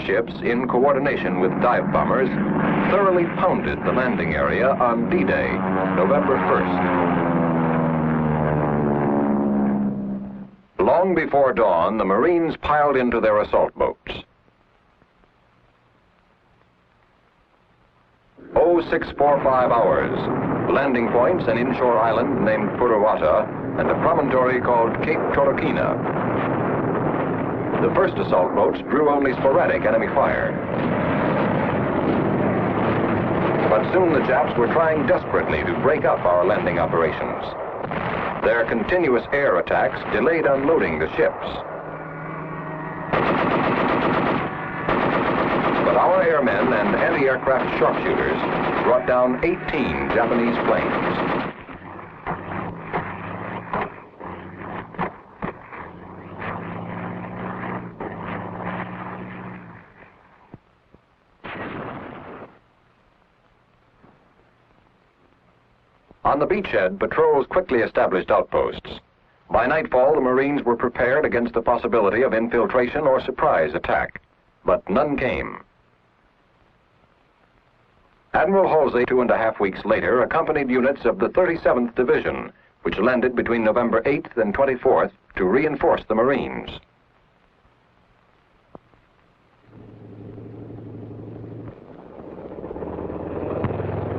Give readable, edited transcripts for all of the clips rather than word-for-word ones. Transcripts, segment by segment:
warships, in coordination with dive bombers, thoroughly pounded the landing area on D-Day, November 1st. Long before dawn, the Marines piled into their assault boats. 0645 hours. Landing points, an inshore island named Puruwata, and a promontory called Cape Torokina. The first assault boats drew only sporadic enemy fire. But soon the Japs were trying desperately to break up our landing operations. Their continuous air attacks delayed unloading the ships. But our airmen and anti-aircraft sharpshooters brought down 18 Japanese planes. On the beachhead, patrols quickly established outposts. By nightfall, the Marines were prepared against the possibility of infiltration or surprise attack, but none came. Admiral Halsey, 2.5 weeks later, accompanied units of the 37th Division, which landed between November 8th and 24th to reinforce the Marines.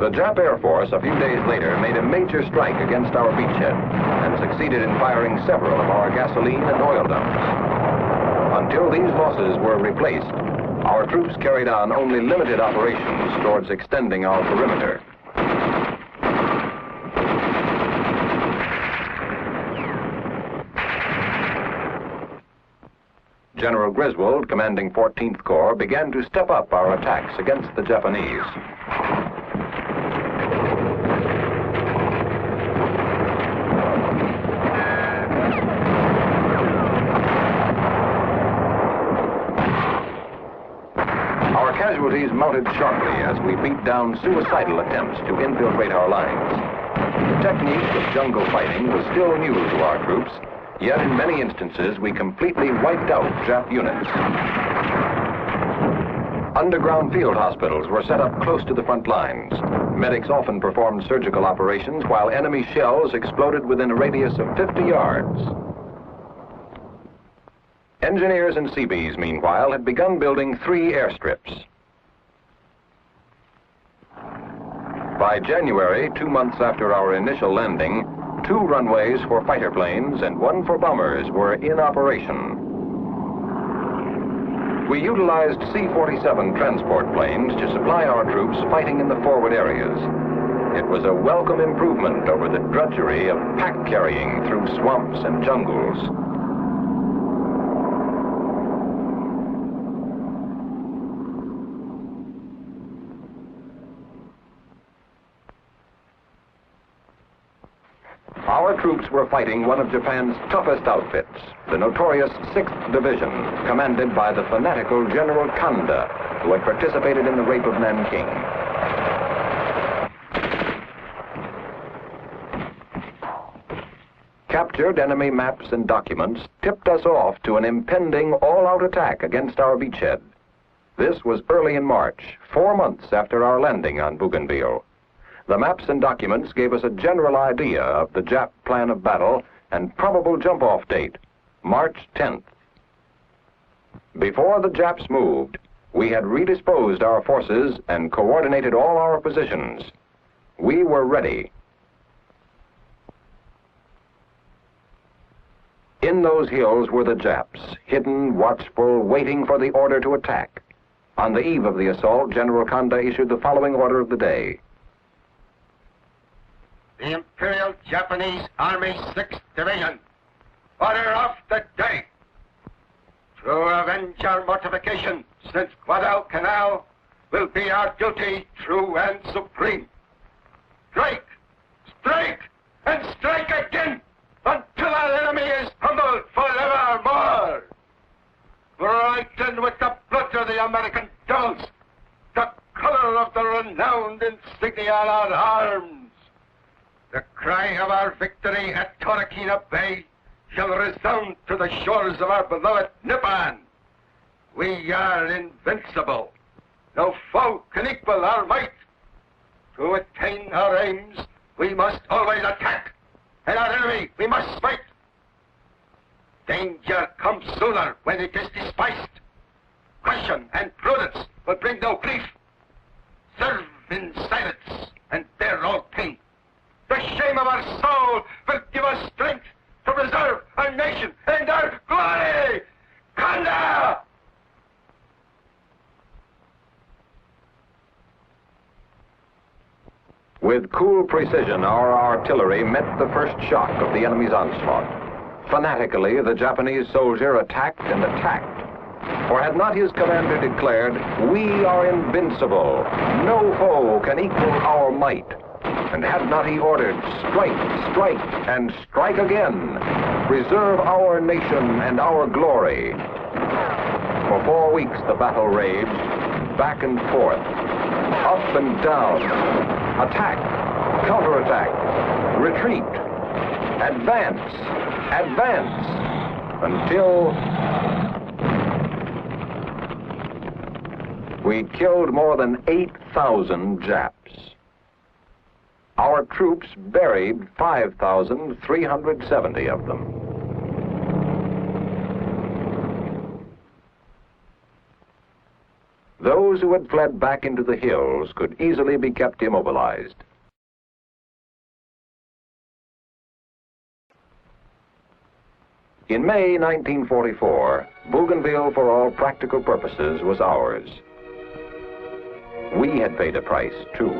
The Jap Air Force, a few days later, made a major strike against our beachhead and succeeded in firing several of our gasoline and oil dumps. Until these losses were replaced, our troops carried on only limited operations towards extending our perimeter. General Griswold, commanding 14th Corps, began to step up our attacks against the Japanese. Casualties mounted sharply as we beat down suicidal attempts to infiltrate our lines. The technique of jungle fighting was still new to our troops, yet in many instances we completely wiped out Jap units. Underground field hospitals were set up close to the front lines. Medics often performed surgical operations while enemy shells exploded within a radius of 50 yards. Engineers and Seabees, meanwhile, had begun building 3 airstrips. By January, 2 months after our initial landing, 2 runways for fighter planes and 1 for bombers were in operation. We utilized C-47 transport planes to supply our troops fighting in the forward areas. It was a welcome improvement over the drudgery of pack carrying through swamps and jungles. Our troops were fighting one of Japan's toughest outfits, the notorious 6th Division, commanded by the fanatical General Kanda, who had participated in the rape of Nanking. Captured enemy maps and documents tipped us off to an impending all-out attack against our beachhead. This was early in March, 4 months after our landing on Bougainville. The maps and documents gave us a general idea of the Jap plan of battle and probable jump-off date, March 10th. Before the Japs moved, we had redisposed our forces and coordinated all our positions. We were ready. In those hills were the Japs, hidden, watchful, waiting for the order to attack. On the eve of the assault, General Kanda issued the following order of the day. The Imperial Japanese Army 6th Division, order of the day. To avenge our mortification since Guadalcanal will be our duty true and supreme. Strike, strike, and strike again until our enemy is humbled forevermore. Brighten with the blood of the American devils the color of the renowned insignia on our arms. The cry of our victory at Torokina Bay shall resound to the shores of our beloved Nippon. We are invincible. No foe can equal our might. To attain our aims, we must always attack, and our enemy we must smite. Danger comes sooner when it is despised. Caution and prudence will bring no grief. Serve in silence and bear all pain. The shame of our soul will give us strength to preserve our nation and our glory. Kanda! With cool precision, our artillery met the first shock of the enemy's onslaught. Fanatically, the Japanese soldier attacked and attacked. For had not his commander declared, "We are invincible, no foe can equal our might," and had not he ordered, "Strike, strike, and strike again, preserve our nation and our glory." For 4 weeks the battle raged, back and forth, up and down, attack, counterattack, retreat, advance, advance, until we killed more than 8,000 Japs. Our troops buried 5,370 of them. Those who had fled back into the hills could easily be kept immobilized. In May 1944, Bougainville, for all practical purposes, was ours. We had paid a price, too.